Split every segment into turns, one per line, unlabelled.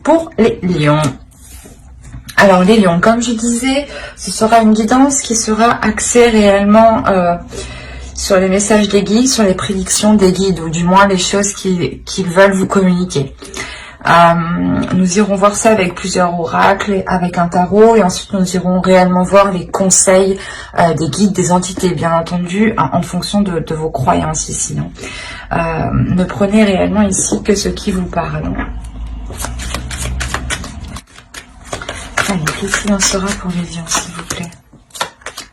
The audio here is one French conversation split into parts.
pour les lions. Alors les lions, comme je disais, ce sera une guidance qui sera axée réellement sur les messages des guides, sur les prédictions des guides, ou du moins les choses qu'ils veulent vous communiquer. Nous irons voir ça avec plusieurs oracles, avec un tarot, et ensuite nous irons réellement voir les conseils des guides, des entités, bien entendu, en fonction de vos croyances ici. Ne prenez réellement ici que ce qui vous parle. Allez, qu'est-ce qu'il en sera pour les lions, s'il vous plaît?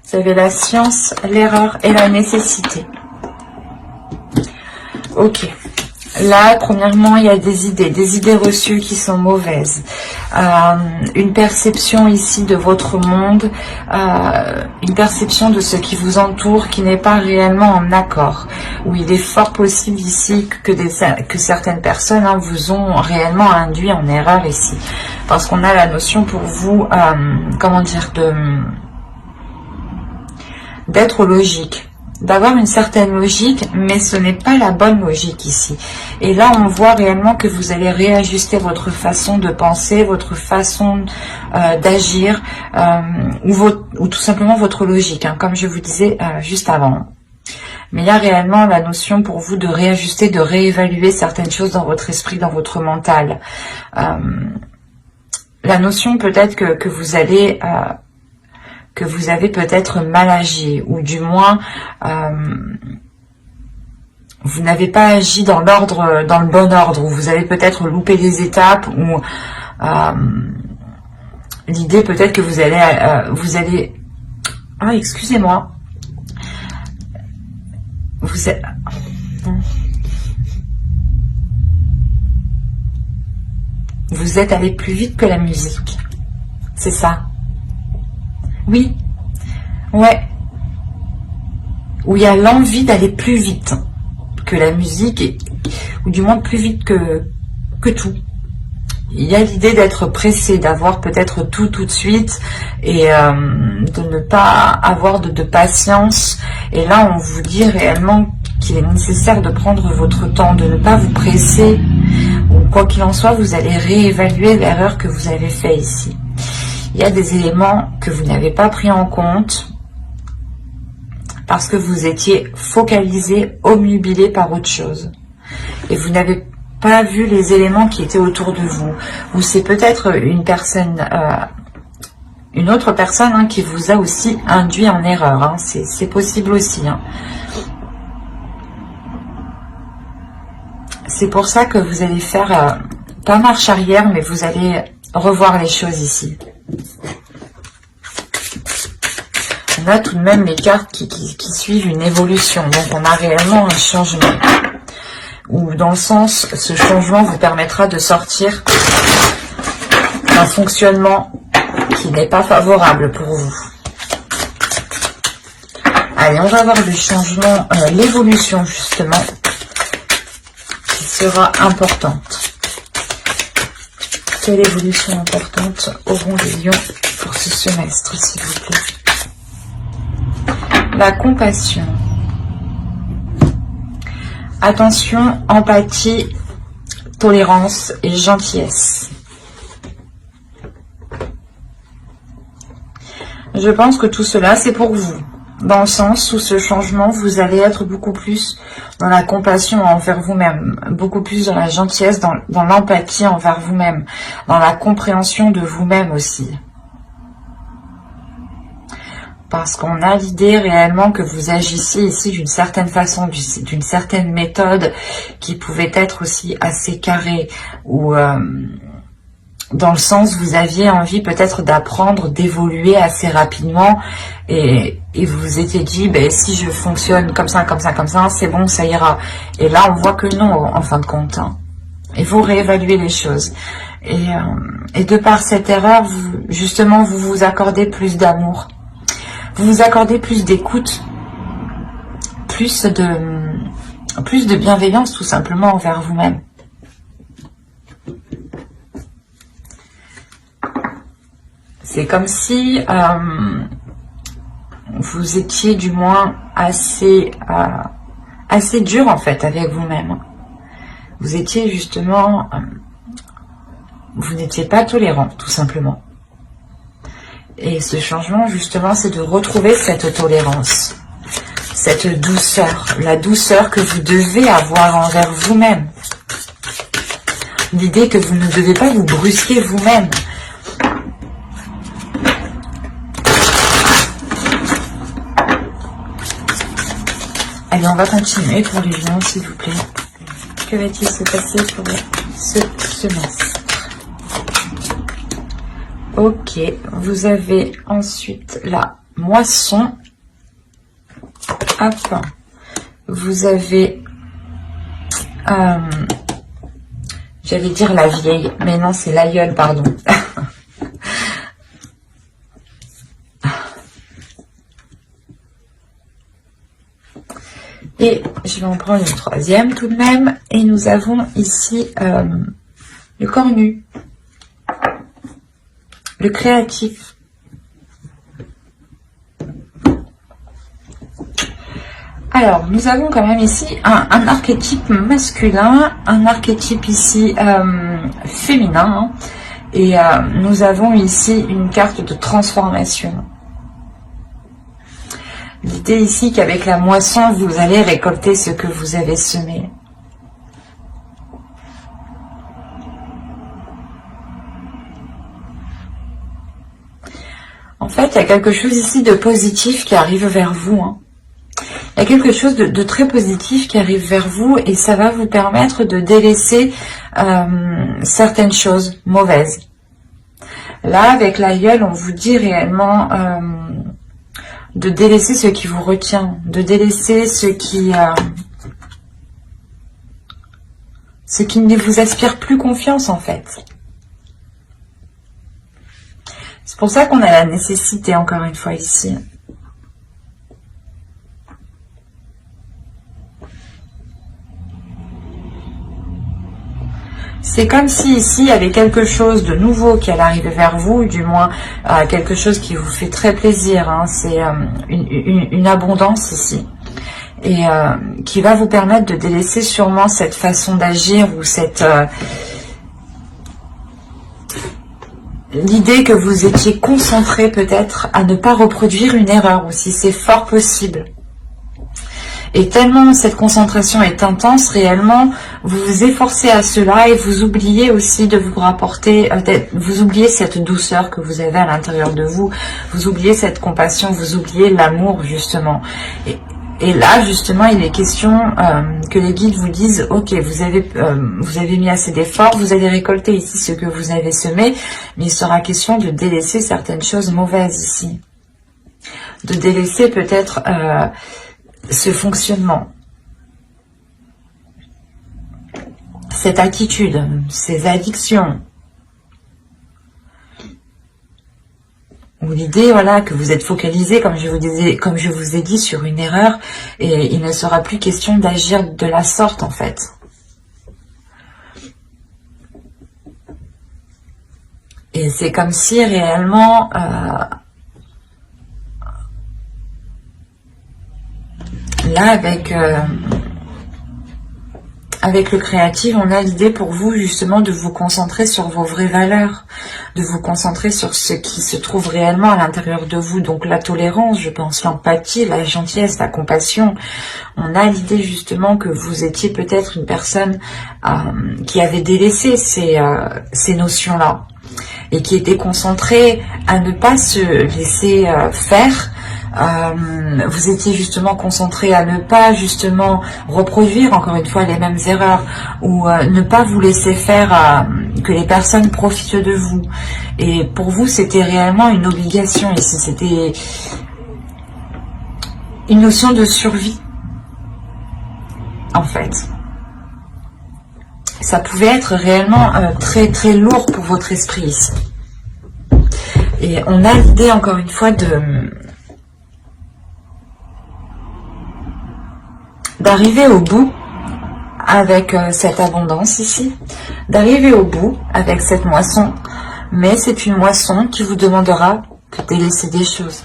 Vous avez la science, l'erreur et la nécessité. Ok. Là, premièrement, il y a des idées reçues qui sont mauvaises. Une perception ici de votre monde, une perception de ce qui vous entoure qui n'est pas réellement en accord. Où il est fort possible ici que certaines personnes vous ont réellement induit en erreur ici. Parce qu'on a la notion pour vous, comment dire, d'être logique. D'avoir une certaine logique, mais ce n'est pas la bonne logique ici. Et là, on voit réellement que vous allez réajuster votre façon de penser, votre façon d'agir, ou tout simplement votre logique, comme je vous disais juste avant. Mais il y a réellement la notion pour vous de réajuster, de réévaluer certaines choses dans votre esprit, dans votre mental. La notion peut-être que vous allez... que vous avez peut-être mal agi, ou du moins vous n'avez pas agi dans l'ordre, dans le bon ordre, ou vous avez peut-être loupé des étapes, ou l'idée peut-être que vous allez ah, excusez-moi, vous êtes allé plus vite que la musique, c'est ça. Oui, ouais, où il y a l'envie d'aller plus vite que la musique, ou du moins plus vite que tout. Il y a l'idée d'être pressé, d'avoir peut-être tout de suite, et de ne pas avoir de patience. Et là, on vous dit réellement qu'il est nécessaire de prendre votre temps, de ne pas vous presser, ou quoi qu'il en soit, vous allez réévaluer l'erreur que vous avez faite ici. Il y a des éléments que vous n'avez pas pris en compte parce que vous étiez focalisé, obnubilé par autre chose. Et vous n'avez pas vu les éléments qui étaient autour de vous. Ou c'est peut-être une personne, une autre personne qui vous a aussi induit en erreur. C'est possible aussi. C'est pour ça que vous allez faire, pas marche arrière, mais vous allez revoir les choses ici. On a tout de même les cartes qui suivent une évolution. Donc on a réellement un changement. Ou dans le sens, ce changement vous permettra de sortir d'un fonctionnement qui n'est pas favorable pour vous. Allez, on va voir le changement, l'évolution justement, qui sera importante. Quelle évolution importante auront les lions pour ce semestre, s'il vous plaît? La compassion. Attention, empathie, tolérance et gentillesse. Je pense que tout cela, c'est pour vous. Dans le sens où ce changement, vous allez être beaucoup plus dans la compassion envers vous-même, beaucoup plus dans la gentillesse, dans l'empathie envers vous-même, dans la compréhension de vous-même aussi. Parce qu'on a l'idée réellement que vous agissiez ici d'une certaine façon, d'une certaine méthode qui pouvait être aussi assez carrée, ou dans le sens vous aviez envie peut-être d'apprendre, d'évoluer assez rapidement, et vous vous étiez dit, ben, si je fonctionne comme ça, c'est bon, ça ira. Et là, on voit que non, en fin de compte. Il faut réévaluer les choses. Et de par cette erreur, justement, vous vous accordez plus d'amour. Vous vous accordez plus d'écoute, plus de bienveillance tout simplement envers vous-même. C'est comme si vous étiez du moins assez dur en fait avec vous-même. Vous étiez justement Vous n'étiez pas tolérant, tout simplement. Et ce changement, justement, c'est de retrouver cette tolérance, cette douceur, la douceur que vous devez avoir envers vous-même. L'idée que vous ne devez pas vous brusquer vous-même. Allez, on va continuer pour les lions, s'il vous plaît. Que va-t-il se passer pour ce semestre? Ok, vous avez ensuite la moisson. Hop. Vous avez... j'allais dire la vieille, mais non, c'est l'aïeul, pardon. Et je vais en prendre une troisième tout de même. Et nous avons ici le cornu, le créatif. Alors, nous avons quand même ici un archétype masculin, un archétype ici féminin. Et nous avons ici une carte de transformation. L'idée ici qu'avec la moisson, vous allez récolter ce que vous avez semé. En fait, il y a quelque chose ici de positif qui arrive vers vous. Il y a quelque chose de très positif qui arrive vers vous et ça va vous permettre de délaisser certaines choses mauvaises. Là, avec l'aïeul, on vous dit réellement... de délaisser ce qui vous retient, de délaisser ce qui ne vous aspire plus confiance en fait. C'est pour ça qu'on a la nécessité encore une fois ici. C'est comme si ici il y avait quelque chose de nouveau qui allait arriver vers vous, du moins quelque chose qui vous fait très plaisir. C'est une abondance ici. Et qui va vous permettre de délaisser sûrement cette façon d'agir ou cette... l'idée que vous étiez concentré peut-être à ne pas reproduire une erreur aussi, c'est fort possible. Et tellement cette concentration est intense, réellement, vous vous efforcez à cela et vous oubliez aussi de vous rapporter, vous oubliez cette douceur que vous avez à l'intérieur de vous, vous oubliez cette compassion, vous oubliez l'amour justement. Et là, justement, il est question que les guides vous disent, ok, vous avez mis assez d'efforts, vous allez récolter ici ce que vous avez semé, mais il sera question de délaisser certaines choses mauvaises ici. De délaisser peut-être... ce fonctionnement, cette attitude, ces addictions, ou l'idée voilà que vous êtes focalisé, comme je vous ai dit, sur une erreur, et il ne sera plus question d'agir de la sorte en fait. Et c'est comme si réellement là, avec le créatif, on a l'idée pour vous justement de vous concentrer sur vos vraies valeurs, de vous concentrer sur ce qui se trouve réellement à l'intérieur de vous. Donc la tolérance, je pense, l'empathie, la gentillesse, la compassion. On a l'idée justement que vous étiez peut-être une personne qui avait délaissé ces notions-là et qui était concentrée à ne pas se laisser faire. Vous étiez justement concentré à ne pas justement reproduire encore une fois les mêmes erreurs ou ne pas vous laisser faire que les personnes profitent de vous. Et pour vous, c'était réellement une obligation ici, c'était une notion de survie en fait. Ça pouvait être réellement très très lourd pour votre esprit ici. Et on a l'idée encore une fois d'arriver au bout avec cette abondance ici, d'arriver au bout avec cette moisson, mais c'est une moisson qui vous demandera de délaisser des choses.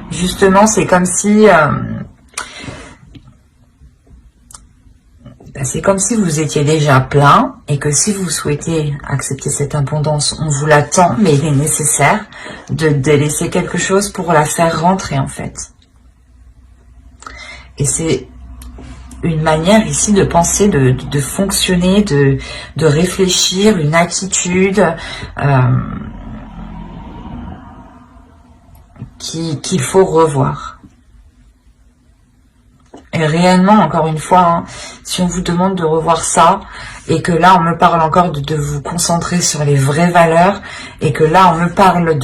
Justement, c'est comme si C'est comme si vous étiez déjà plein et que si vous souhaitez accepter cette abondance, on vous l'attend, mais il est nécessaire de délaisser quelque chose pour la faire rentrer en fait. Et c'est une manière ici de penser, de fonctionner, de réfléchir, une attitude qu'il faut revoir. Et réellement, encore une fois, hein, si on vous demande de revoir ça, et que là, on me parle encore de vous concentrer sur les vraies valeurs, et que là, on me parle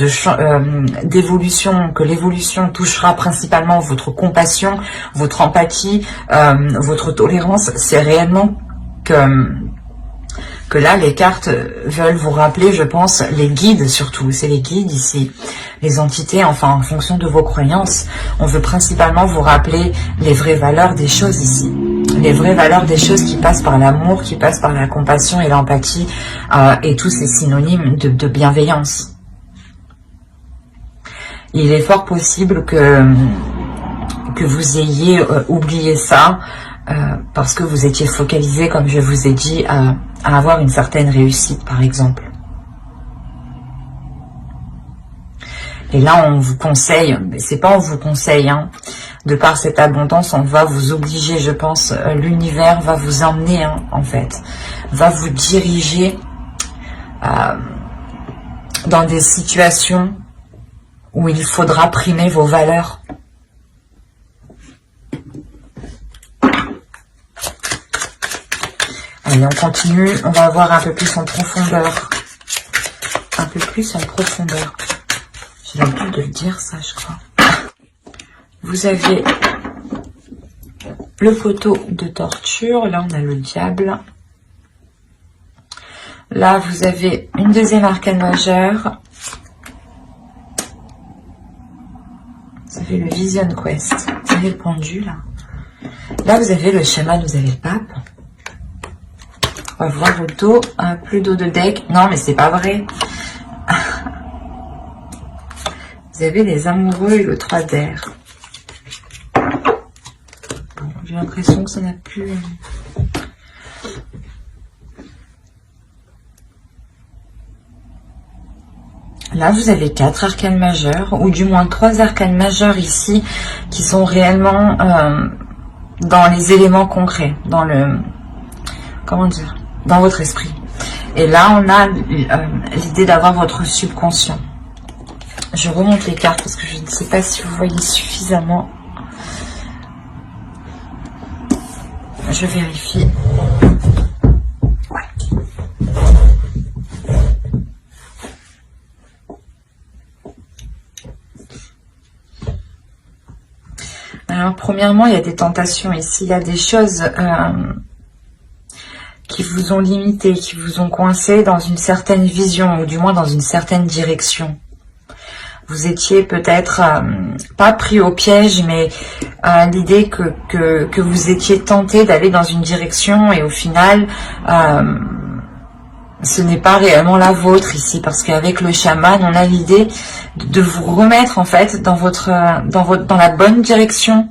d'évolution, que l'évolution touchera principalement votre compassion, votre empathie, votre tolérance, c'est réellement que là, les cartes veulent vous rappeler, je pense, les guides surtout, c'est les guides ici, les entités, enfin, en fonction de vos croyances, on veut principalement vous rappeler les vraies valeurs des choses ici, les vraies valeurs des choses qui passent par l'amour, qui passent par la compassion et l'empathie, et tous ces synonymes de bienveillance. Il est fort possible que vous ayez oublié ça, parce que vous étiez focalisé, comme je vous ai dit, à avoir une certaine réussite, par exemple. Et là, on vous conseille, mais c'est pas on vous conseille, hein, de par cette abondance, on va vous obliger, je pense, l'univers va vous emmener, hein, en fait, va vous diriger dans des situations où il faudra primer vos valeurs. Allez, on continue, on va voir un peu plus en profondeur. Un peu plus en profondeur. J'ai l'habitude de le dire, ça, je crois. Vous avez le poteau de torture. Là, on a le diable. Là, vous avez une deuxième arcane majeure. Vous avez le Vision Quest. Vous avez le pendu, là. Là, vous avez le chaman, vous avez le pape. On va voir le dos, plus d'eau de deck. Non, mais c'est pas vrai. Vous avez les amoureux et le 3 d'air. Bon, j'ai l'impression que ça n'a plus... Là, vous avez 4 arcanes majeures, ou du moins 3 arcanes majeures ici, qui sont réellement dans les éléments concrets, dans le... Comment dire ? Dans votre esprit. Et là, on a l'idée d'avoir votre subconscient. Je remonte les cartes parce que je ne sais pas si vous voyez suffisamment. Je vérifie. Ouais. Alors, premièrement, il y a des tentations ici. Il y a des choses... qui vous ont limité, qui vous ont coincé dans une certaine vision, ou du moins dans une certaine direction. Vous étiez peut-être pas pris au piège, mais l'idée que vous étiez tenté d'aller dans une direction, et au final, ce n'est pas réellement la vôtre ici, parce qu'avec le chaman, on a l'idée de vous remettre en fait dans la bonne direction.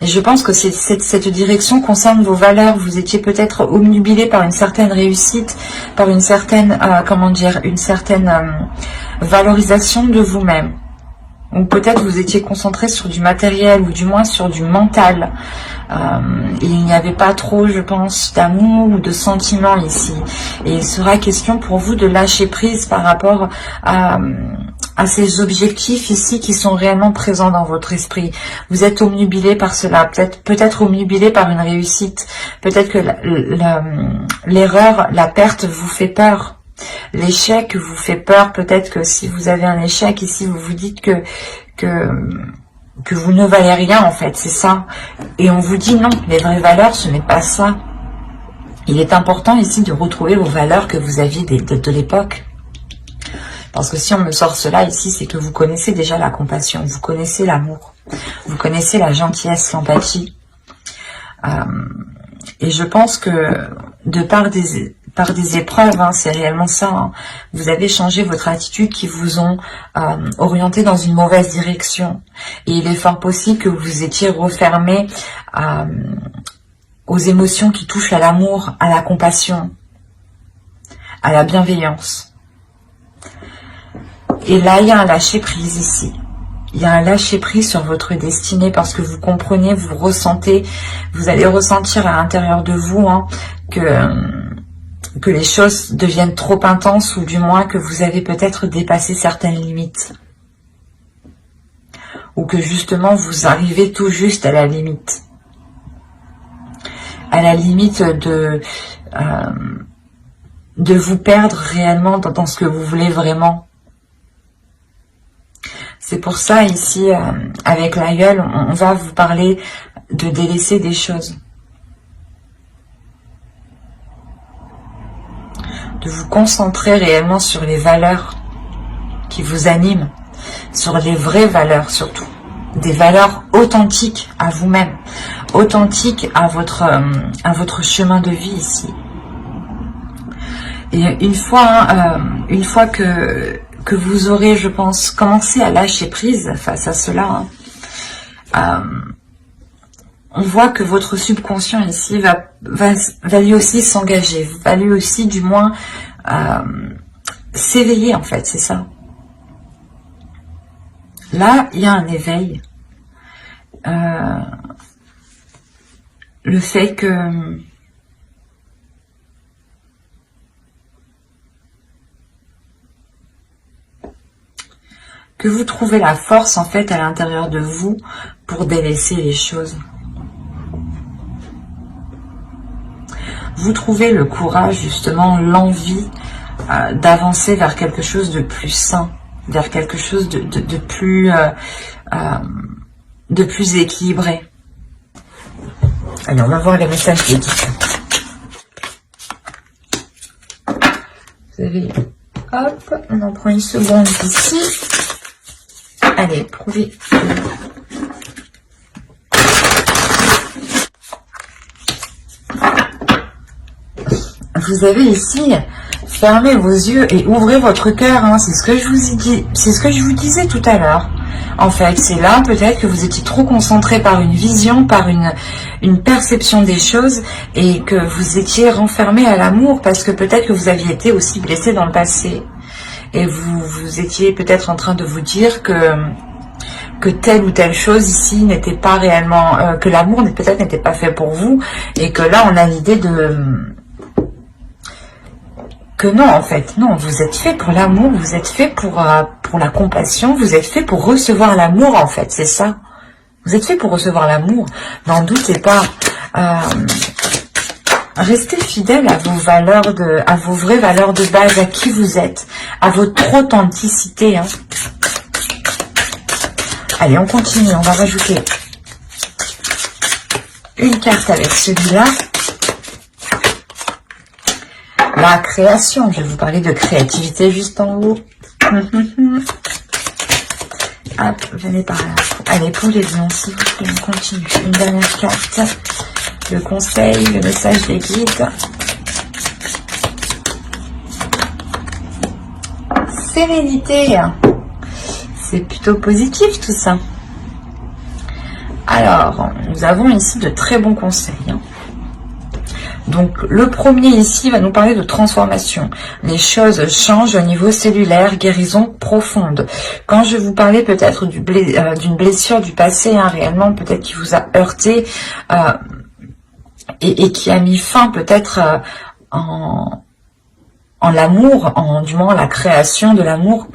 Et je pense que cette direction concerne vos valeurs. Vous étiez peut-être obnubilé par une certaine réussite, par une certaine, une certaine valorisation de vous-même. Ou peut-être vous étiez concentré sur du matériel, ou du moins sur du mental. Il n'y avait pas trop, je pense, d'amour ou de sentiments ici. Et il sera question pour vous de lâcher prise par rapport à ces objectifs ici qui sont réellement présents dans votre esprit. Vous êtes obnubilé par cela, peut-être obnubilé par une réussite, peut-être que l'erreur, la perte vous fait peur. L'échec vous fait peur, peut-être que si vous avez un échec ici, vous vous dites que vous ne valez rien en fait, c'est ça. Et on vous dit non, les vraies valeurs, ce n'est pas ça. Il est important ici de retrouver vos valeurs que vous aviez de l'époque. Parce que si on me sort cela ici, c'est que vous connaissez déjà la compassion, vous connaissez l'amour, vous connaissez la gentillesse, l'empathie. Et je pense que de par des épreuves, hein, c'est réellement ça, hein, vous avez changé votre attitude qui vous ont orienté dans une mauvaise direction. Et il est fort possible que vous étiez refermé aux émotions qui touchent à l'amour, à la compassion, à la bienveillance. Et là, il y a un lâcher-prise ici. Il y a un lâcher-prise sur votre destinée parce que vous comprenez, vous ressentez, vous allez ressentir à l'intérieur de vous que les choses deviennent trop intenses ou du moins que vous avez peut-être dépassé certaines limites. Ou que justement vous arrivez tout juste à la limite. À la limite de vous perdre réellement dans ce que vous voulez vraiment. C'est pour ça ici, avec l'aïeul, on va vous parler de délaisser des choses. De vous concentrer réellement sur les valeurs qui vous animent, sur les vraies valeurs surtout. Des valeurs authentiques à vous-même, authentiques à votre chemin de vie ici. Et une fois que vous aurez, je pense, commencé à lâcher prise face à cela, on voit que votre subconscient ici va lui aussi s'engager, va lui aussi du moins s'éveiller en fait, c'est ça. Là, il y a un éveil. Le fait que vous trouvez la force en fait à l'intérieur de vous pour délaisser les choses. Vous trouvez le courage, justement, l'envie d'avancer vers quelque chose de plus sain, vers quelque chose de plus équilibré. Allez, on va voir les messages des guides. Vous avez... Hop, on en prend une seconde ici. Allez, prouvez. Vous avez ici, fermez vos yeux et ouvrez votre cœur. Hein. C'est ce que je vous ai dit, c'est ce que je vous disais tout à l'heure. En fait, c'est là peut-être que vous étiez trop concentré par une vision, par une perception des choses et que vous étiez renfermé à l'amour parce que peut-être que vous aviez été aussi blessé dans le passé. Et vous étiez peut-être en train de vous dire que telle ou telle chose ici n'était pas réellement, que l'amour peut-être n'était pas fait pour vous, et que là on a l'idée que non, en fait, non, vous êtes fait pour l'amour, vous êtes fait pour la compassion, vous êtes fait pour recevoir l'amour, en fait, c'est ça. Vous êtes fait pour recevoir l'amour, n'en doutez pas. Restez fidèle à vos valeurs, à vos vraies valeurs de base, à qui vous êtes, à votre authenticité. Hein. Allez, on continue, on va rajouter une carte avec celui-là. La création, je vais vous parler de créativité juste en haut. Hop, venez par là. Allez, pour les lions, s'il vous plaît, on continue. Une dernière carte. Le conseil, le message des guides. Sérénité. C'est plutôt positif tout ça. Alors, nous avons ici de très bons conseils. Donc, le premier ici va nous parler de transformation. Les choses changent au niveau cellulaire, guérison profonde. Quand je vous parlais peut-être d'une blessure du passé, hein, réellement, peut-être qui vous a heurté et qui a mis fin peut-être en l'amour, du moins la création de l'amour,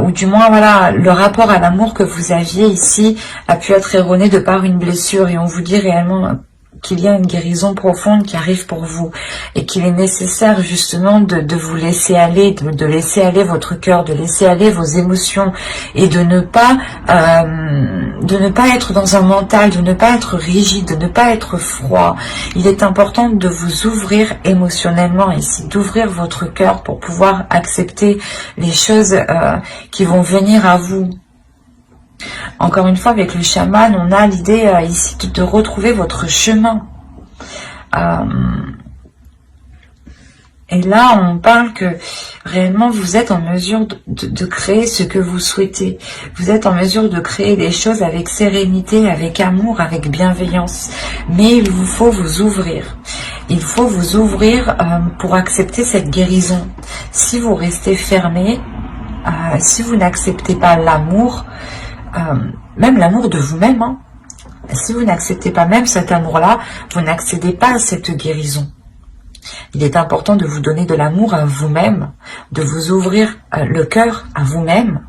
ou du moins voilà, le rapport à l'amour que vous aviez ici a pu être erroné de par une blessure, et on vous dit réellement qu'il y a une guérison profonde qui arrive pour vous et qu'il est nécessaire justement de vous laisser aller, de laisser aller votre cœur, de laisser aller vos émotions et de ne pas être dans un mental, de ne pas être rigide, de ne pas être froid. Il est important de vous ouvrir émotionnellement ici, d'ouvrir votre cœur pour pouvoir accepter les choses qui vont venir à vous. Encore une fois, avec le chaman, on a l'idée ici de retrouver votre chemin. Et Et là, on parle que réellement, vous êtes en mesure de créer ce que vous souhaitez. Vous êtes en mesure de créer des choses avec sérénité, avec amour, avec bienveillance. Mais il vous faut vous ouvrir. Il faut vous ouvrir pour accepter cette guérison. Si vous restez fermé, si vous n'acceptez pas l'amour, même l'amour de vous-même, hein, si vous n'acceptez pas même cet amour-là, vous n'accédez pas à cette guérison. Il est important de vous donner de l'amour à vous-même, de vous ouvrir le cœur à vous-même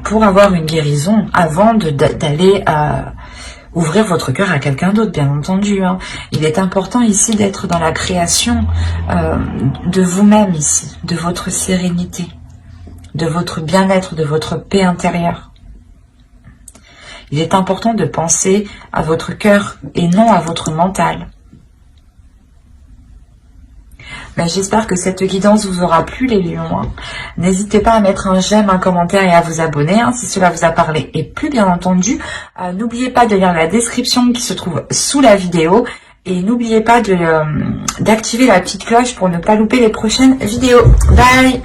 pour avoir une guérison avant d'aller ouvrir votre cœur à quelqu'un d'autre, bien entendu. Hein. Il est important ici d'être dans la création de vous-même ici, de votre sérénité, de votre bien-être, de votre paix intérieure. Il est important de penser à votre cœur et non à votre mental. Ben, j'espère que cette guidance vous aura plu, les lions. Hein. N'hésitez pas à mettre un j'aime, un commentaire et à vous abonner hein, si cela vous a parlé. Et plus bien entendu, n'oubliez pas de lire la description qui se trouve sous la vidéo. Et n'oubliez pas d'activer la petite cloche pour ne pas louper les prochaines vidéos. Bye!